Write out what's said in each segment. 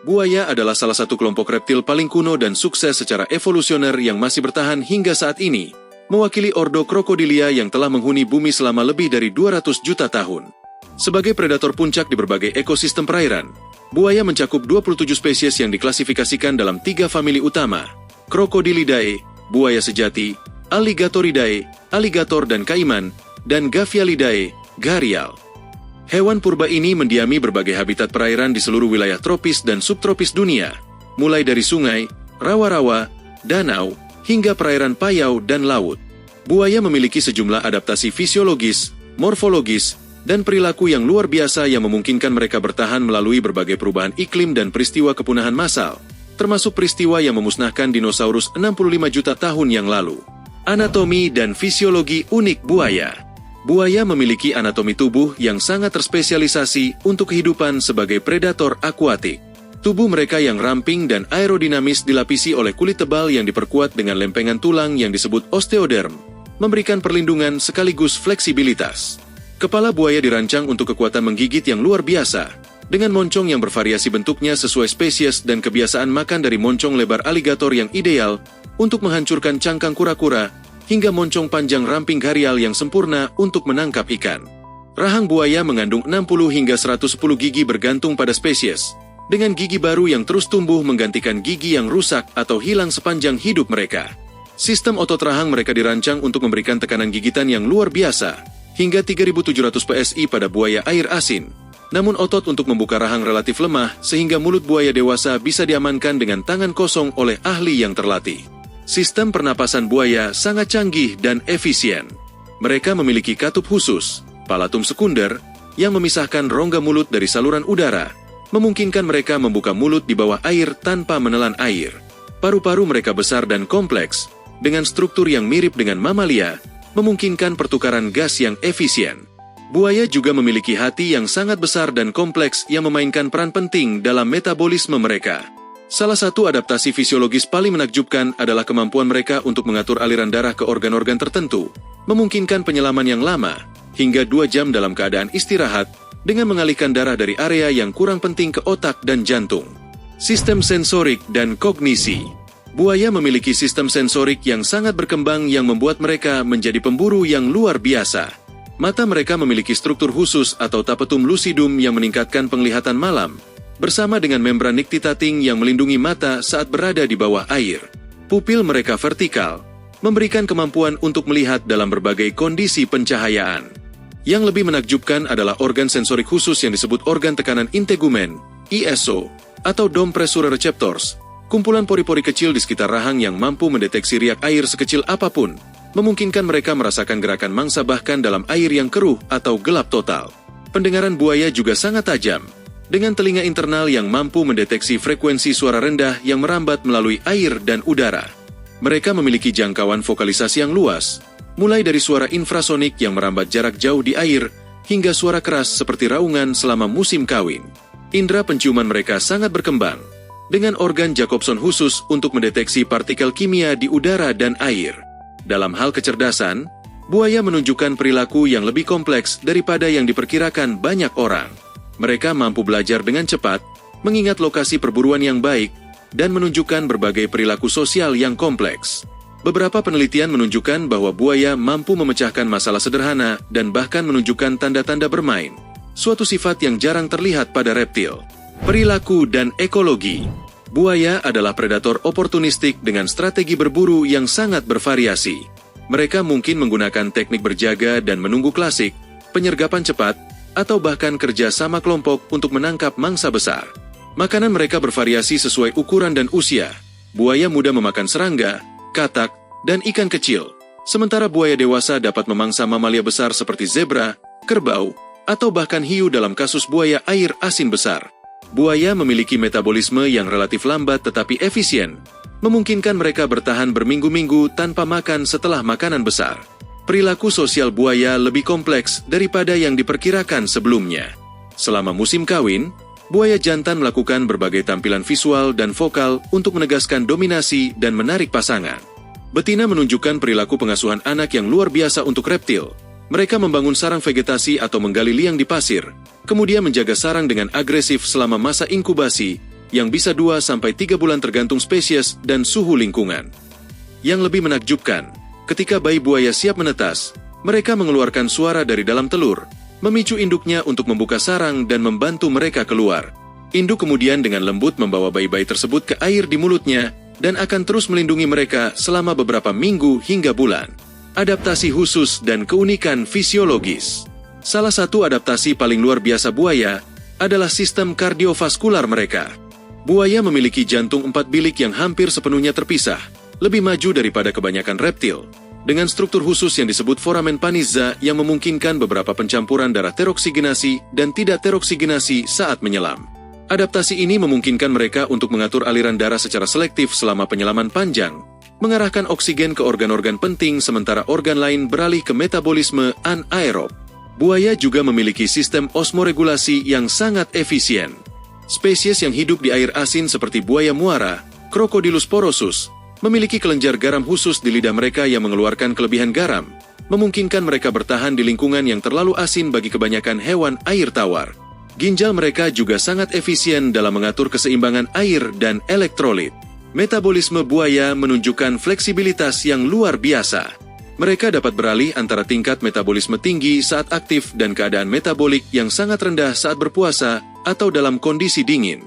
Buaya adalah salah satu kelompok reptil paling kuno dan sukses secara evolusioner yang masih bertahan hingga saat ini, mewakili ordo Crocodilia yang telah menghuni bumi selama lebih dari 200 juta tahun. Sebagai predator puncak di berbagai ekosistem perairan, buaya mencakup 27 spesies yang diklasifikasikan dalam 3 famili utama, Crocodilidae, buaya sejati, Alligatoridae, aligator dan kaiman, dan Gavialidae, gharial. Hewan purba ini mendiami berbagai habitat perairan di seluruh wilayah tropis dan subtropis dunia, mulai dari sungai, rawa-rawa, danau, hingga perairan payau dan laut. Buaya memiliki sejumlah adaptasi fisiologis, morfologis, dan perilaku yang luar biasa yang memungkinkan mereka bertahan melalui berbagai perubahan iklim dan peristiwa kepunahan massal, termasuk peristiwa yang memusnahkan dinosaurus 65 juta tahun yang lalu. Anatomi dan fisiologi unik buaya. Buaya memiliki anatomi tubuh yang sangat terspesialisasi untuk kehidupan sebagai predator akuatik. Tubuh mereka yang ramping dan aerodinamis dilapisi oleh kulit tebal yang diperkuat dengan lempengan tulang yang disebut osteoderm, memberikan perlindungan sekaligus fleksibilitas. Kepala buaya dirancang untuk kekuatan menggigit yang luar biasa, dengan moncong yang bervariasi bentuknya sesuai spesies dan kebiasaan makan dari moncong lebar aligator yang ideal untuk menghancurkan cangkang kura-kura, hingga moncong panjang ramping gharial yang sempurna untuk menangkap ikan. Rahang buaya mengandung 60 hingga 110 gigi bergantung pada spesies, dengan gigi baru yang terus tumbuh menggantikan gigi yang rusak atau hilang sepanjang hidup mereka. Sistem otot rahang mereka dirancang untuk memberikan tekanan gigitan yang luar biasa, hingga 3.700 PSI pada buaya air asin. Namun otot untuk membuka rahang relatif lemah sehingga mulut buaya dewasa bisa diamankan dengan tangan kosong oleh ahli yang terlatih. Sistem pernapasan buaya sangat canggih dan efisien. Mereka memiliki katup khusus, palatum sekunder, yang memisahkan rongga mulut dari saluran udara, memungkinkan mereka membuka mulut di bawah air tanpa menelan air. Paru-paru mereka besar dan kompleks, dengan struktur yang mirip dengan mamalia, memungkinkan pertukaran gas yang efisien. Buaya juga memiliki hati yang sangat besar dan kompleks yang memainkan peran penting dalam metabolisme mereka. Salah satu adaptasi fisiologis paling menakjubkan adalah kemampuan mereka untuk mengatur aliran darah ke organ-organ tertentu, memungkinkan penyelaman yang lama, hingga 2 jam dalam keadaan istirahat, dengan mengalihkan darah dari area yang kurang penting ke otak dan jantung. Sistem sensorik dan kognisi. Buaya memiliki sistem sensorik yang sangat berkembang yang membuat mereka menjadi pemburu yang luar biasa. Mata mereka memiliki struktur khusus atau tapetum lucidum yang meningkatkan penglihatan malam, bersama dengan membran nictitating yang melindungi mata saat berada di bawah air. Pupil mereka vertikal, memberikan kemampuan untuk melihat dalam berbagai kondisi pencahayaan. Yang lebih menakjubkan adalah organ sensorik khusus yang disebut organ tekanan integumen, ISO, atau dome pressure receptors, kumpulan pori-pori kecil di sekitar rahang yang mampu mendeteksi riak air sekecil apapun, memungkinkan mereka merasakan gerakan mangsa bahkan dalam air yang keruh atau gelap total. Pendengaran buaya juga sangat tajam, dengan telinga internal yang mampu mendeteksi frekuensi suara rendah yang merambat melalui air dan udara. Mereka memiliki jangkauan vokalisasi yang luas, mulai dari suara infrasonik yang merambat jarak jauh di air, hingga suara keras seperti raungan selama musim kawin. Indra penciuman mereka sangat berkembang, dengan organ Jacobson khusus untuk mendeteksi partikel kimia di udara dan air. Dalam hal kecerdasan, buaya menunjukkan perilaku yang lebih kompleks daripada yang diperkirakan banyak orang. Mereka mampu belajar dengan cepat, mengingat lokasi perburuan yang baik, dan menunjukkan berbagai perilaku sosial yang kompleks. Beberapa penelitian menunjukkan bahwa buaya mampu memecahkan masalah sederhana dan bahkan menunjukkan tanda-tanda bermain, suatu sifat yang jarang terlihat pada reptil. Perilaku dan ekologi. Buaya adalah predator oportunistik dengan strategi berburu yang sangat bervariasi. Mereka mungkin menggunakan teknik berjaga dan menunggu klasik, penyergapan cepat, atau bahkan kerja sama kelompok untuk menangkap mangsa besar. Makanan mereka bervariasi sesuai ukuran dan usia. Buaya muda memakan serangga, katak, dan ikan kecil, sementara buaya dewasa dapat memangsa mamalia besar seperti zebra, kerbau, atau bahkan hiu dalam kasus buaya air asin besar. Buaya memiliki metabolisme yang relatif lambat tetapi efisien, memungkinkan mereka bertahan berminggu-minggu tanpa makan setelah makanan besar. Perilaku sosial buaya lebih kompleks daripada yang diperkirakan sebelumnya. Selama musim kawin, buaya jantan melakukan berbagai tampilan visual dan vokal untuk menegaskan dominasi dan menarik pasangan. Betina menunjukkan perilaku pengasuhan anak yang luar biasa untuk reptil. Mereka membangun sarang vegetasi atau menggali liang di pasir, kemudian menjaga sarang dengan agresif selama masa inkubasi, yang bisa 2-3 bulan tergantung spesies dan suhu lingkungan. Yang lebih menakjubkan, ketika bayi buaya siap menetas, mereka mengeluarkan suara dari dalam telur, memicu induknya untuk membuka sarang dan membantu mereka keluar. Induk kemudian dengan lembut membawa bayi-bayi tersebut ke air di mulutnya dan akan terus melindungi mereka selama beberapa minggu hingga bulan. Adaptasi khusus dan keunikan fisiologis. Salah satu adaptasi paling luar biasa buaya adalah sistem kardiovaskular mereka. Buaya memiliki jantung 4 bilik yang hampir sepenuhnya terpisah, lebih maju daripada kebanyakan reptil, dengan struktur khusus yang disebut foramen panizza yang memungkinkan beberapa pencampuran darah teroksigenasi dan tidak teroksigenasi saat menyelam. Adaptasi ini memungkinkan mereka untuk mengatur aliran darah secara selektif selama penyelaman panjang, mengarahkan oksigen ke organ-organ penting sementara organ lain beralih ke metabolisme anaerob. Buaya juga memiliki sistem osmoregulasi yang sangat efisien. Spesies yang hidup di air asin seperti buaya muara, Crocodylus porosus, memiliki kelenjar garam khusus di lidah mereka yang mengeluarkan kelebihan garam, memungkinkan mereka bertahan di lingkungan yang terlalu asin bagi kebanyakan hewan air tawar. Ginjal mereka juga sangat efisien dalam mengatur keseimbangan air dan elektrolit. Metabolisme buaya menunjukkan fleksibilitas yang luar biasa. Mereka dapat beralih antara tingkat metabolisme tinggi saat aktif dan keadaan metabolik yang sangat rendah saat berpuasa atau dalam kondisi dingin.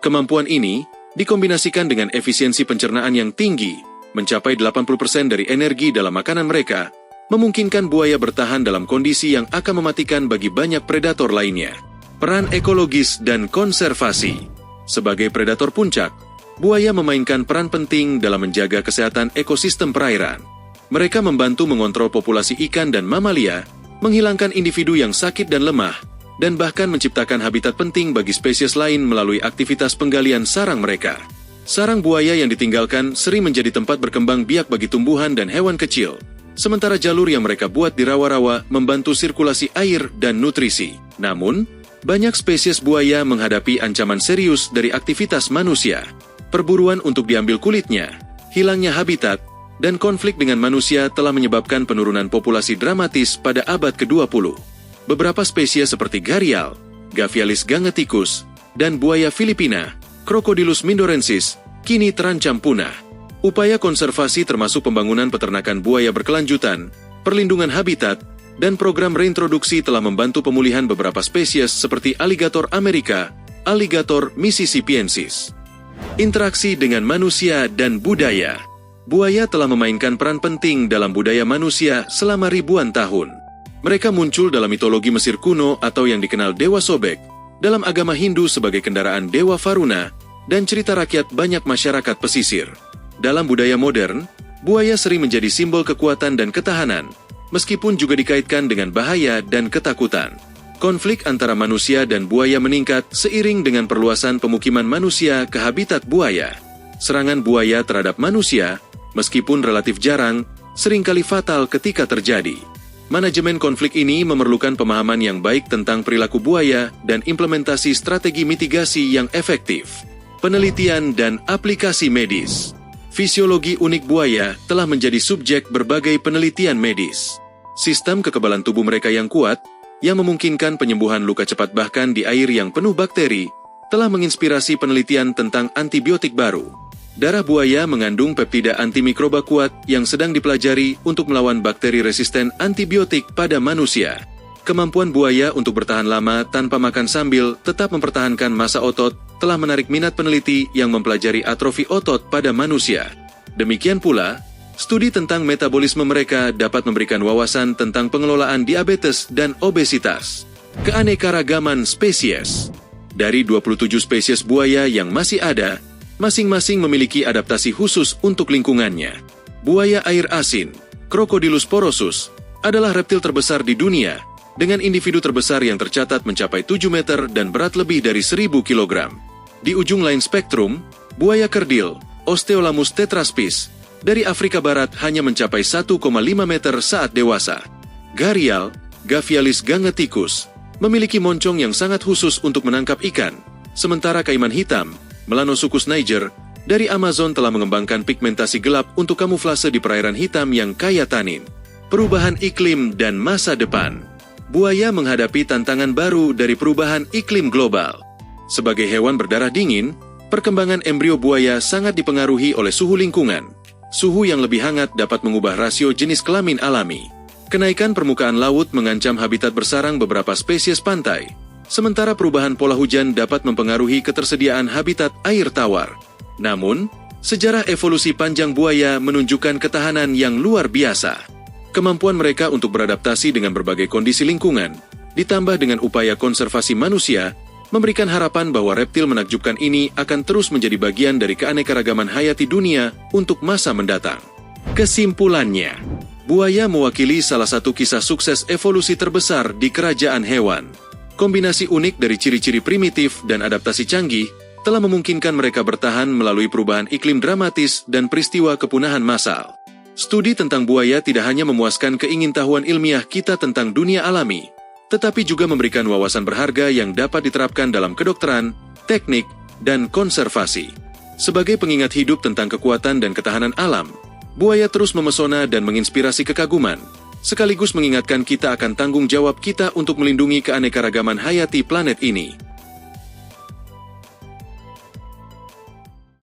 Kemampuan ini dikombinasikan dengan efisiensi pencernaan yang tinggi, mencapai 80% dari energi dalam makanan mereka, memungkinkan buaya bertahan dalam kondisi yang akan mematikan bagi banyak predator lainnya. Peran ekologis dan konservasi. Sebagai predator puncak, buaya memainkan peran penting dalam menjaga kesehatan ekosistem perairan. Mereka membantu mengontrol populasi ikan dan mamalia, menghilangkan individu yang sakit dan lemah, dan bahkan menciptakan habitat penting bagi spesies lain melalui aktivitas penggalian sarang mereka. Sarang buaya yang ditinggalkan sering menjadi tempat berkembang biak bagi tumbuhan dan hewan kecil, sementara jalur yang mereka buat di rawa-rawa membantu sirkulasi air dan nutrisi. Namun, banyak spesies buaya menghadapi ancaman serius dari aktivitas manusia. Perburuan untuk diambil kulitnya, hilangnya habitat, dan konflik dengan manusia telah menyebabkan penurunan populasi dramatis pada abad ke-20. Beberapa spesies seperti gharial, Gavialis gangeticus, dan buaya Filipina, Crocodylus mindorensis, kini terancam punah. Upaya konservasi termasuk pembangunan peternakan buaya berkelanjutan, perlindungan habitat, dan program reintroduksi telah membantu pemulihan beberapa spesies seperti aligator Amerika, aligator mississippiensis. Interaksi dengan manusia dan budaya. Buaya telah memainkan peran penting dalam budaya manusia selama ribuan tahun. Mereka muncul dalam mitologi Mesir kuno atau yang dikenal Dewa Sobek, dalam agama Hindu sebagai kendaraan Dewa Varuna, dan cerita rakyat banyak masyarakat pesisir. Dalam budaya modern, buaya sering menjadi simbol kekuatan dan ketahanan, meskipun juga dikaitkan dengan bahaya dan ketakutan. Konflik antara manusia dan buaya meningkat seiring dengan perluasan pemukiman manusia ke habitat buaya. Serangan buaya terhadap manusia, meskipun relatif jarang, seringkali fatal ketika terjadi. Manajemen konflik ini memerlukan pemahaman yang baik tentang perilaku buaya dan implementasi strategi mitigasi yang efektif. Penelitian dan aplikasi medis. Fisiologi unik buaya telah menjadi subjek berbagai penelitian medis. Sistem kekebalan tubuh mereka yang kuat, yang memungkinkan penyembuhan luka cepat bahkan di air yang penuh bakteri, telah menginspirasi penelitian tentang antibiotik baru. Darah buaya mengandung peptida antimikroba kuat yang sedang dipelajari untuk melawan bakteri resisten antibiotik pada manusia. Kemampuan buaya untuk bertahan lama tanpa makan sambil tetap mempertahankan massa otot telah menarik minat peneliti yang mempelajari atrofi otot pada manusia. Demikian pula, studi tentang metabolisme mereka dapat memberikan wawasan tentang pengelolaan diabetes dan obesitas. Keanekaragaman spesies. Dari 27 spesies buaya yang masih ada, masing-masing memiliki adaptasi khusus untuk lingkungannya. Buaya air asin, Crocodylus porosus, adalah reptil terbesar di dunia, dengan individu terbesar yang tercatat mencapai 7 meter dan berat lebih dari 1000 kg. Di ujung lain spektrum, buaya kerdil, Osteolamus tetraspis, dari Afrika Barat hanya mencapai 1,5 meter saat dewasa. Gharial, Gavialis gangeticus, memiliki moncong yang sangat khusus untuk menangkap ikan, sementara kaiman hitam, Melanosuchus niger, dari Amazon telah mengembangkan pigmentasi gelap untuk kamuflase di perairan hitam yang kaya tanin. Perubahan iklim dan masa depan. Buaya menghadapi tantangan baru dari perubahan iklim global. Sebagai hewan berdarah dingin, Perkembangan embrio buaya sangat dipengaruhi oleh suhu lingkungan. Suhu yang lebih hangat dapat mengubah rasio jenis kelamin alami. Kenaikan permukaan laut mengancam habitat bersarang beberapa spesies pantai, sementara perubahan pola hujan dapat mempengaruhi ketersediaan habitat air tawar. Namun, sejarah evolusi panjang buaya menunjukkan ketahanan yang luar biasa. Kemampuan mereka untuk beradaptasi dengan berbagai kondisi lingkungan, ditambah dengan upaya konservasi manusia, memberikan harapan bahwa reptil menakjubkan ini akan terus menjadi bagian dari keanekaragaman hayati dunia untuk masa mendatang. Kesimpulannya, buaya mewakili salah satu kisah sukses evolusi terbesar di kerajaan hewan. Kombinasi unik dari ciri-ciri primitif dan adaptasi canggih telah memungkinkan mereka bertahan melalui perubahan iklim dramatis dan peristiwa kepunahan massal. Studi tentang buaya tidak hanya memuaskan keingintahuan ilmiah kita tentang dunia alami, tetapi juga memberikan wawasan berharga yang dapat diterapkan dalam kedokteran, teknik, dan konservasi. Sebagai pengingat hidup tentang kekuatan dan ketahanan alam, buaya terus memesona dan menginspirasi kekaguman, sekaligus mengingatkan kita akan tanggung jawab kita untuk melindungi keanekaragaman hayati planet ini.